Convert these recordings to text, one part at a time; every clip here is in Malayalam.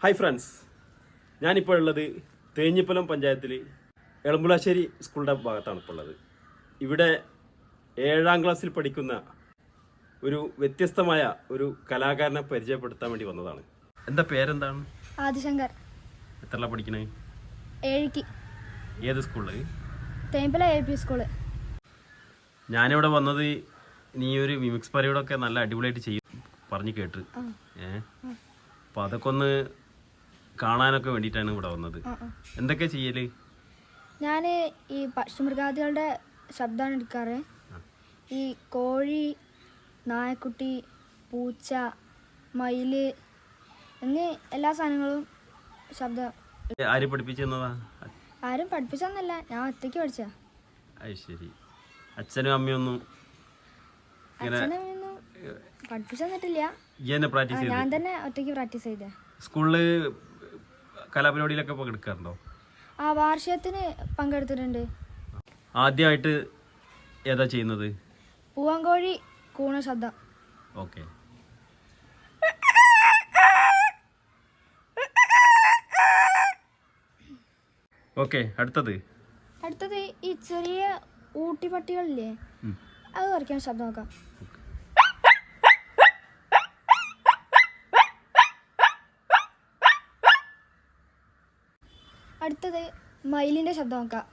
ഹായ് ഫ്രണ്ട്സ്, ഞാനിപ്പോൾ ഉള്ളത് തേഞ്ഞിപ്പലം പഞ്ചായത്തിൽ എളമ്പുളശ്ശേരി സ്കൂളിൻ്റെ ഭാഗത്താണ് ഇപ്പോൾ ഉള്ളത്. ഇവിടെ 7ാം ക്ലാസ്സിൽ പഠിക്കുന്ന ഒരു വ്യത്യസ്തമായ ഒരു കലാകാരനെ പരിചയപ്പെടുത്താൻ വേണ്ടി വന്നതാണ്. എന്താ പേരെന്താണ്? ആദിശങ്കർ. എത്രല്ല പഠിക്കണേ? 7ക്ക്. ഏത് സ്കൂളിൽ? Thenhipalam AP school. ഞാനിവിടെ വന്നത് നീ ഒരു മിമിക്സ് പരേഡൊക്കെ നല്ല അടിപൊളിയായിട്ട് ചെയ്യും പറഞ്ഞു കേട്ട്. അപ്പോൾ അതൊക്കെ ഒന്ന് കാണാനൊക്കെ വേണ്ടിയിട്ടാണ് ഇവിടെ വന്നത്. എന്തൊക്കെ ചെയ്യല്? ഞാൻ ഈ പക്ഷിമൃഗാദികളുടെ ശബ്ദമാണ് എടുക്കാറ്. ഈ കോഴി, നായക്കുട്ടി, പൂച്ച, മയില് എന്നീ എല്ലാ സാധനങ്ങളും ശബ്ദം. ആര് പഠിപ്പിച്ചെന്നതാ? ആരും പഠിപ്പിച്ചൊന്നല്ല, ഞാൻ ഒറ്റയ്ക്ക് പഠിച്ച. അത് ശരി. അച്ഛനും അമ്മയൊന്നും അച്ഛനൊന്നും പഠിപ്പിച്ചു തന്നിട്ടില്ല, ഞാൻ തന്നെ ഒറ്റയ്ക്ക് പ്രാക്ടീസ് ചെയ്തേ. സ്കൂളില് കലാപരിപാടിയിലൊക്കെ പങ്കെടുക്കാറുണ്ടോ? ആ, വാർഷികത്തിന് പങ്കെടുത്തിട്ടുണ്ട്. ആദ്യമായിട്ട് ഏതാ ചെയ്യുന്നത്? പൂവങ്കോഴി കൂണ ശബ്ദം. ഓക്കെ. ഓക്കെ, അടുത്തത് ഈ ചെറിയ ഊട്ടിപ്പട്ടികളില്ലേ, അത് വരയ്ക്കാൻ ശബ്ദം നോക്കാം. അടുത്തത് മയിലിന്റെ ശബ്ദം നോക്കാം.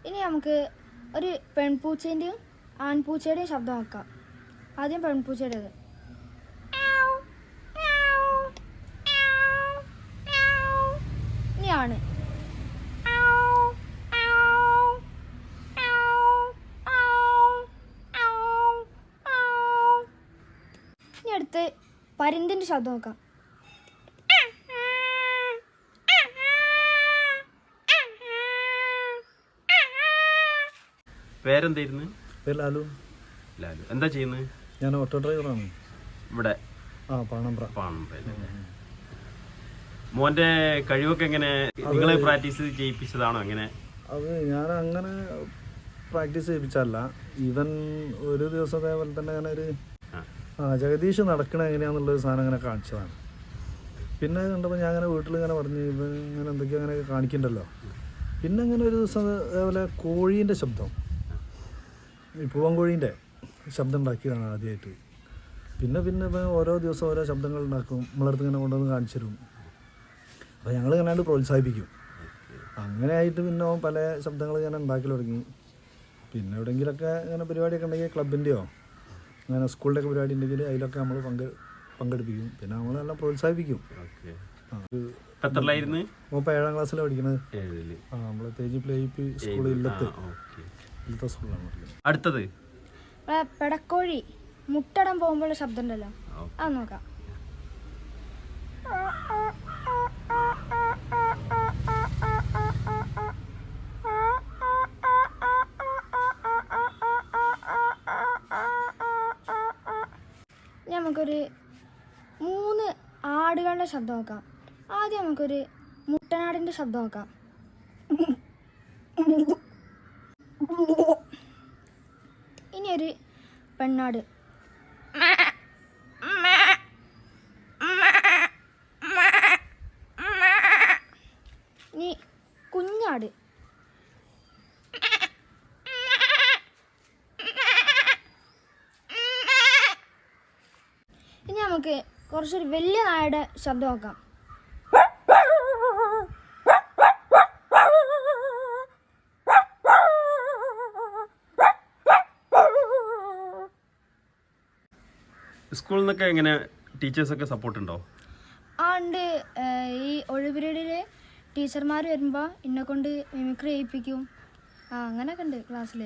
ഇനി നമുക്ക് ഒരു പെൺപൂച്ചേന്റെയും ആൺപൂച്ചയുടെയും ശബ്ദം നോക്കാം. ആദ്യം പെൺപൂച്ചയുടേത്. ഇനിയാണ് ഇനി അടുത്ത് പരുന്തിന്റെ ശബ്ദം നോക്കാം. പേരെന്തായിരുന്നു? പേര് ലാലു. ലാലു. എന്താ ചെയ്യുന്നത്? ഞാൻ ഓട്ടോ ഡ്രൈവറാണ് ഇവിടെ. പാണമ്പ്ര. മോന്റെ കഴിവൊക്കെ എങ്ങനെ നിങ്ങളെ പ്രാക്ടീസ് ചെയ്യിപ്പിച്ചതാണോ? എങ്ങനെ? അത് ഞാൻ അങ്ങനെ പ്രാക്ടീസ് ചെയ്യിപ്പിച്ചല്ല. ഇവൻ ഒരു ദിവസം അതേപോലെ തന്നെ അങ്ങനെ ഒരു ജഗദീഷ് നടക്കണ എങ്ങനെയാണെന്നുള്ളൊരു സാധനം അങ്ങനെ കാണിച്ചതാണ്. പിന്നെ കണ്ടപ്പോൾ ഞാൻ അങ്ങനെ വീട്ടിലിങ്ങനെ പറഞ്ഞു, ഇവൻ ഇങ്ങനെ എന്തൊക്കെയോ അങ്ങനെയൊക്കെ കാണിക്കണ്ടല്ലോ. പിന്നെ അങ്ങനെ ഒരു ദിവസം അതേപോലെ കോഴീൻ്റെ ശബ്ദം, ഈ പൂവൻകോഴീൻ്റെ ശബ്ദം ഉണ്ടാക്കിയതാണ് ആദ്യമായിട്ട്. പിന്നെ ഇപ്പം ഓരോ ദിവസം ഓരോ ശബ്ദങ്ങൾ ഉണ്ടാക്കും, നമ്മളടുത്ത് ഇങ്ങനെ കൊണ്ടുവന്ന് കാണിച്ചു തരും. അപ്പോൾ ഞങ്ങൾ ഇങ്ങനെ പ്രോത്സാഹിപ്പിക്കും. അങ്ങനെ ആയിട്ട് പിന്നെ പല ശബ്ദങ്ങൾ ഇങ്ങനെ ഉണ്ടാക്കി തുടങ്ങി. പിന്നെ എവിടെയെങ്കിലൊക്കെ ഇങ്ങനെ പരിപാടിയൊക്കെ ഉണ്ടെങ്കിൽ ക്ലബിൻ്റെയോ അങ്ങനെ സ്കൂളിൻ്റെയൊക്കെ പരിപാടി ഉണ്ടെങ്കിൽ അതിലൊക്കെ നമ്മൾ പങ്കെടുപ്പിക്കും. പിന്നെ നമ്മളെല്ലാം പ്രോത്സാഹിപ്പിക്കും. ഇപ്പോൾ 7ാം ക്ലാസ്സിലാണ് പഠിക്കുന്നത്. നമ്മൾ തേഞ്ഞിപ്പലം AP സ്കൂൾ ഇല്ലത്തെ സ്കൂളിലാണ് പഠിക്കുന്നത്. അടുത്തത് പെടക്കോഴി മുട്ടടം പോകുമ്പോഴുള്ള ശബ്ദം ഉണ്ടല്ലോ, അത് നോക്കാം. നമുക്കൊരു 3 ആടുകളുടെ ശബ്ദം നോക്കാം. ആദ്യം നമുക്കൊരു മുട്ടനാടിൻ്റെ ശബ്ദം നോക്കാം. ഇനി ഒരു പെണ്ണാട്. ഇനി കുഞ്ഞാട്. ഇനി നമുക്ക് കുറച്ചൊരു വലിയ നായയുടെ ശബ്ദം നോക്കാം. സ്കൂളിൽ നിന്നൊക്കെ എങ്ങനെ ടീച്ചേഴ്സൊക്കെ സപ്പോർട്ട് ഉണ്ടോ? ഉണ്ട്. ഈ ഒഴിവ് പീരീഡിൽ ടീച്ചർമാർ വരുമ്പോൾ എന്നെ കൊണ്ട് മിമിക്രി ചെയ്യിപ്പിക്കും. അങ്ങനെയൊക്കെ ഉണ്ട് ക്ലാസ്സിൽ.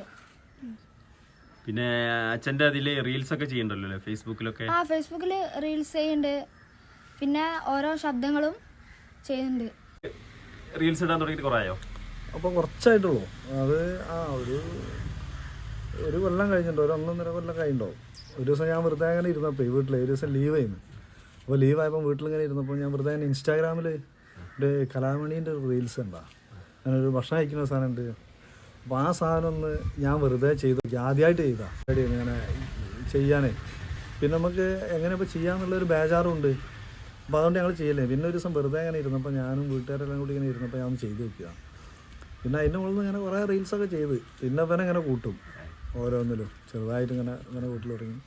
പിന്നെ അച്ഛൻ്റെ അതിൽ റീൽസൊക്കെ ചെയ്യണ്ടല്ലോ ഫേസ്ബുക്കിലൊക്കെ? ഫേസ്ബുക്കിൽ റീൽസ് ചെയ്യുന്നുണ്ട്. പിന്നെ ഓരോ ശബ്ദങ്ങളും ചെയ്യുന്നുണ്ട്. റീൽസ് ഇടാൻ തുടങ്ങിയിട്ട് കുറേയോ? അപ്പോൾ കുറച്ചായിട്ടുള്ളൂ. അത് ഒരു കൊല്ലം കഴിഞ്ഞിട്ടുണ്ടോ, ഒരു 1.5 കൊല്ലം കഴിഞ്ഞിട്ടുണ്ടോ. ഒരു ദിവസം ഞാൻ വെറുതെ അങ്ങനെ ഇരുന്നപ്പോൾ വീട്ടിൽ ഒരു ദിവസം ലീവ് ചെയ്യുന്നു. അപ്പോൾ ലീവായപ്പോൾ വീട്ടിലിങ്ങനെ ഇരുന്നപ്പോൾ ഞാൻ വെറുതെ ഇൻസ്റ്റാഗ്രാമിൽ ഒരു കലാമണീൻ്റെ റീൽസ് ഉണ്ടാ. ഞാനൊരു ഭക്ഷണം കഴിക്കുന്ന സാധനമുണ്ട്. അപ്പോൾ ആ സാധനം ഒന്ന് ഞാൻ വെറുതെ ചെയ്തു നോക്കി. ആദ്യമായിട്ട് ചെയ്താൽ ഇങ്ങനെ ചെയ്യാനേ. പിന്നെ നമുക്ക് എങ്ങനെ ഇപ്പോൾ ചെയ്യാമെന്നുള്ളൊരു ബേജാറുണ്ട്. അപ്പോൾ അതുകൊണ്ട് ഞങ്ങൾ ചെയ്യല്ലേ. പിന്നെ ഒരു ദിവസം വെറുതെ അങ്ങനെ ഇരുന്നപ്പോൾ ഞാനും വീട്ടുകാരെല്ലാം കൂടി ഇങ്ങനെ ഇരുന്നപ്പോൾ ഞാൻ ഒന്ന് ചെയ്ത് നോക്കിയതാണ്. പിന്നെ അതിൻ്റെ മുകളിൽ നിന്ന് ഇങ്ങനെ കുറേ റീൽസൊക്കെ ചെയ്ത് പിന്നെ അവനെ ഇങ്ങനെ കൂട്ടും ഓരോന്നിലും ചെറുതായിട്ട് ഇങ്ങനെ ഇങ്ങനെ കൂട്ടിൽ തുടങ്ങി.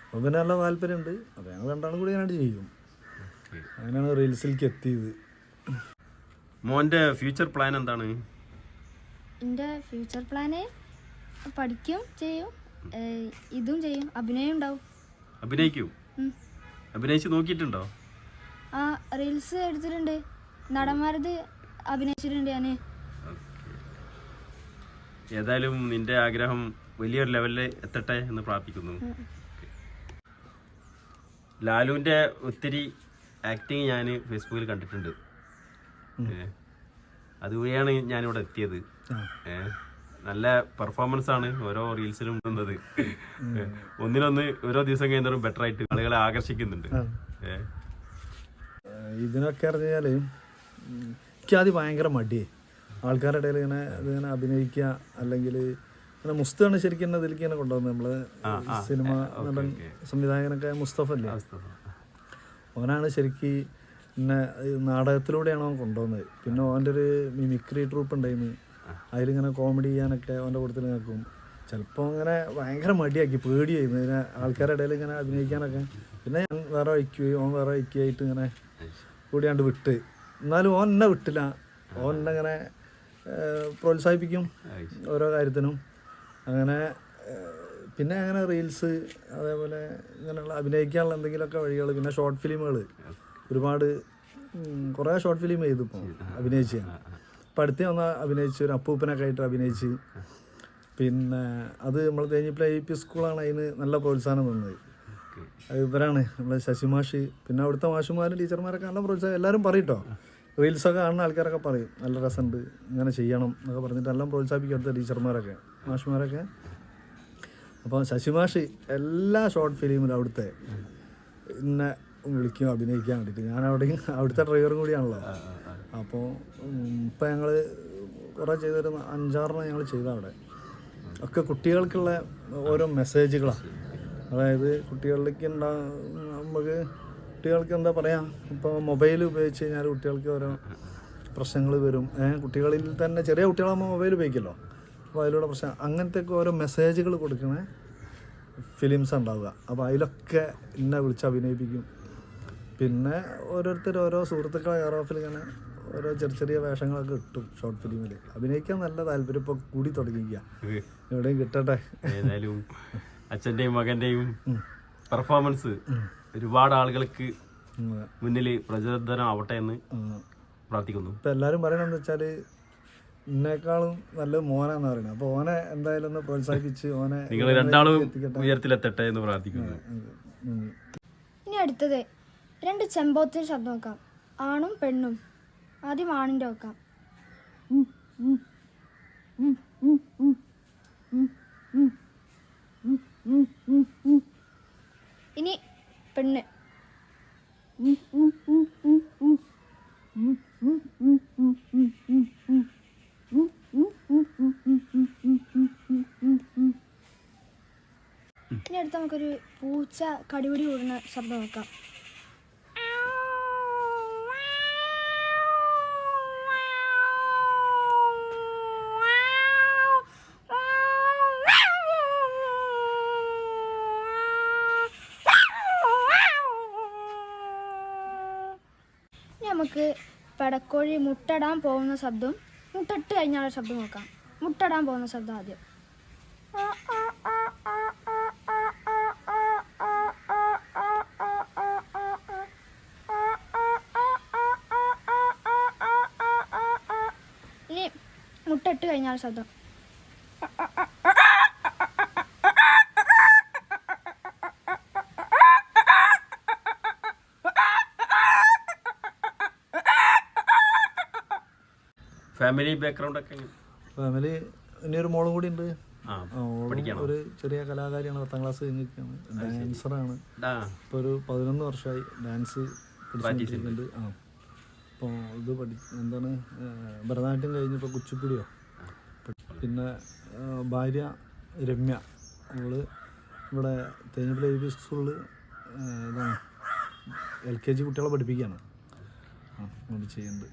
അപ്പോൾ പിന്നെ നല്ല താല്പര്യമുണ്ട്. അപ്പോൾ ഞങ്ങൾ രണ്ടാളും കൂടി ഇങ്ങനെ ചെയ്യും. അങ്ങനെയാണ് റീൽസിലേക്ക് എത്തിയത്. മോൻ്റെ ഫ്യൂച്ചർ പ്ലാൻ എന്താണ്? എൻ്റെ ഫ്യൂച്ചർ പ്ലാന് പഠിക്കും ചെയ്യും, ഇതും ചെയ്യും, അഭിനയം ഉണ്ടാവും. അഭിനയിക്കും? അഭിനയിച്ച് നോക്കിയിട്ടുണ്ടോ? ആ റീൽസ് എടുത്തിട്ടുണ്ട്, നടന്മാരത് അഭിനയിച്ചിട്ടുണ്ട് ഞാൻ. ഏതായാലും നിന്റെ ആഗ്രഹം വലിയൊരു ലെവലിൽ എത്തട്ടെ എന്ന് പ്രാർത്ഥിക്കുന്നു. ലാലുവിൻ്റെ ഒത്തിരി ആക്ടിങ് ഞാൻ ഫേസ്ബുക്കിൽ കണ്ടിട്ടുണ്ട്. അതുവഴിയാണ് ഞാനിവിടെ എത്തിയത്. നല്ല പെർഫോമൻസ് ആണ് ഓരോ റീൽസിലും ഇടുന്നത്. ഒന്നിനൊന്ന് ഓരോ ദിവസം കഴിയുന്നതും ബെറ്റർ ആയിട്ട് ആളുകളെ ആകർഷിക്കുന്നുണ്ട്. ഇതിനൊക്കെ അറിഞ്ഞാൽ എനിക്കാദ്യം ഭയങ്കര മടിയായി. ആൾക്കാരുടെ ഇടയിൽ ഇങ്ങനെ അഭിനയിക്കുക, അല്ലെങ്കിൽ ഇങ്ങനെ മുസ്തഫാണ് ശരിക്കും എന്നെ ഇതിലേക്ക് ഇങ്ങനെ കൊണ്ടുവന്നത്. നമ്മള് സിനിമ നടൻ സംവിധായകനൊക്കെ മുസ്തഫ അല്ലേ, അവനാണ് ശരിക്കും പിന്നെ നാടകത്തിലൂടെയാണ് അവൻ കൊണ്ടുവന്നത്. പിന്നെ അവൻ്റെ ഒരു മിമിക്രി ട്രൂപ്പ് ഉണ്ടായിരുന്നു, അതിലിങ്ങനെ കോമഡി ചെയ്യാനൊക്കെ അവൻ്റെ കൂട്ടത്തിൽ നിൽക്കും. ചിലപ്പോൾ ഇങ്ങനെ ഭയങ്കര മടിയാക്കി, പേടിയായിരുന്നു ഇങ്ങനെ ആൾക്കാരുടെ ഇടയിൽ ഇങ്ങനെ അഭിനയിക്കാനൊക്കെ. പിന്നെ ഞാൻ വേറെ വയ്ക്കുകയും ഓൻ വേറെ വയ്ക്കുകയായിട്ട് ഇങ്ങനെ കൂടിയാണ്ട് വിട്ട്. എന്നാലും ഓൻ എന്നെ വിട്ടില്ല, ഓൻ എന്നെ ഇങ്ങനെ പ്രോത്സാഹിപ്പിക്കും ഓരോ കാര്യത്തിനും. അങ്ങനെ പിന്നെ അങ്ങനെ റീൽസ്, അതേപോലെ ഇങ്ങനെയുള്ള അഭിനയിക്കാനുള്ള എന്തെങ്കിലുമൊക്കെ വഴികൾ. പിന്നെ ഷോർട്ട് ഫിലിമുകൾ ഒരുപാട്, കുറേ ഷോർട്ട് ഫിലിം ചെയ്തു ഇപ്പോൾ അഭിനയിച്ച്. ഇപ്പം അടുത്ത് വന്ന അഭിനയിച്ച് ഒരു അപ്പൂപ്പനൊക്കെ ആയിട്ട് അഭിനയിച്ച്. പിന്നെ അത് നമ്മൾ തേഞ്ഞിപ്പല AP സ്കൂളാണ് അതിന് നല്ല പ്രോത്സാഹനം തന്നത്. അത് ഇവരാണ് നമ്മളെ ശശിമാഷ്, പിന്നെ അവിടുത്തെ മാഷുമാരും ടീച്ചർമാരൊക്കെ നല്ല പ്രോത്സാഹനം. എല്ലാവരും പറയും കേട്ടോ, റീൽസൊക്കെ കാണുന്ന ആൾക്കാരൊക്കെ പറയും നല്ല രസമുണ്ട്, ഇങ്ങനെ ചെയ്യണം എന്നൊക്കെ പറഞ്ഞിട്ട് എല്ലാം പ്രോത്സാഹിപ്പിക്കും അടുത്ത ടീച്ചർമാരൊക്കെ മാഷുമാരൊക്കെ. അപ്പോൾ ശശിമാഷ് എല്ലാ ഷോർട്ട് ഫിലിമിലും അവിടുത്തെ എന്നെ വിളിക്കും അഭിനയിക്കാൻ വേണ്ടിയിട്ട്. ഞാൻ അവിടുത്തെ ഡ്രൈവറും കൂടിയാണല്ലോ. അപ്പോൾ ഇപ്പം ഞങ്ങൾ കുറേ ചെയ്തൊരു 5-6 ഞങ്ങൾ ചെയ്ത അവിടെ ഒക്കെ കുട്ടികൾക്കുള്ള ഓരോ മെസ്സേജുകളാണ്. അതായത് കുട്ടികളിലേക്ക് നമുക്ക് കുട്ടികൾക്ക് എന്താ പറയുക, ഇപ്പോൾ മൊബൈൽ ഉപയോഗിച്ച് കഴിഞ്ഞാൽ കുട്ടികൾക്ക് ഓരോ പ്രശ്നങ്ങൾ വരും. കുട്ടികളിൽ തന്നെ ചെറിയ കുട്ടികളാകുമ്പോൾ മൊബൈൽ ഉപയോഗിക്കുമല്ലോ, അപ്പോൾ അതിലൂടെ പ്രശ്നം, അങ്ങനത്തെ ഒക്കെ ഓരോ മെസ്സേജുകൾ കൊടുക്കണ ഫിലിംസ് ഉണ്ടാവുക. അപ്പോൾ അതിലൊക്കെ എന്നെ വിളിച്ച് അഭിനയിപ്പിക്കും. പിന്നെ ഓരോരുത്തർ ഓരോ സുഹൃത്തുക്കളെ കെയർ ഓഫിൽ ഇങ്ങനെ ഓരോ ചെറിയ വേഷങ്ങളൊക്കെ കിട്ടും ഷോർട്ട് ഫിലിമിൽ. അഭിനയിക്കാൻ നല്ല താല്പര്യം ഇപ്പോൾ കൂടി തുടങ്ങിക്കുക, എവിടെയും കിട്ടട്ടെ. ഏതായാലും അച്ഛൻ്റെയും മകൻ്റെയും പെർഫോമൻസ് ഒരുപാട് ആളുകൾക്ക് മുന്നിൽ പ്രചോദനമാവട്ടെ എന്ന് പ്രാർത്ഥിക്കുന്നു. ഇപ്പം എല്ലാവരും പറയണമെന്ന് വെച്ചാൽ എന്നെക്കാളും നല്ല മോനാന്ന് പറയുന്നത്. അപ്പോൾ ഓനെ എന്തായാലും ഒന്ന് പ്രോത്സാഹിപ്പിച്ച് ഓനെ നിങ്ങൾ രണ്ടാളും ഉയരത്തിലെത്തട്ടെ എന്ന് പ്രാർത്ഥിക്കുന്നു. ഇനി അടുത്തത് 2 ചെമ്പോത്തിന് ശബ്ദം വെക്കാം, ആണും പെണ്ണും. ആദ്യം ആണിൻ്റെ വെക്കാം. ഇനി പെണ്ണ്. ഇനി അടുത്ത് നമുക്കൊരു പൂച്ച കടിപിടി കൂടുന്ന ശബ്ദം വെക്കാം. നമുക്ക് പെടക്കോഴി മുട്ടടാൻ പോകുന്ന ശബ്ദം, മുട്ടട്ട് കഴിഞ്ഞാലുള്ള ശബ്ദം നോക്കാം. മുട്ടടാൻ പോകുന്ന ശബ്ദം ആദ്യം. ഇനി മുട്ടട്ട് കഴിഞ്ഞാലുള്ള ശബ്ദം. ഫാമിലി ബാക്ക്ഗ്രൗണ്ട് ഒക്കെ? ഫാമിലി ഇനി ഒരു മോളും കൂടി ഉണ്ട്. ഒരു ചെറിയ കലാകാരിയാണ്, 10ാം ക്ലാസ് കഴിഞ്ഞിരിക്കുകയാണ്, ഡാൻസറാണ്. ഇപ്പോൾ ഒരു 11 വർഷമായി ഡാൻസ് പഠിച്ചിട്ടുണ്ട്. അപ്പോൾ ഇത് എന്താണ് ഭരതനാട്യം കഴിഞ്ഞപ്പോൾ കുച്ചിപ്പുടിയോ. പിന്നെ ഭാര്യ രമ്യ, അവള് ഇവിടെ തേഞ്ഞിപ്പലം എൽ പി സ്കൂളിൽ ഇതാണ് LKG കുട്ടികളെ പഠിപ്പിക്കുകയാണ്. അത് ചെയ്യുന്നുണ്ട്.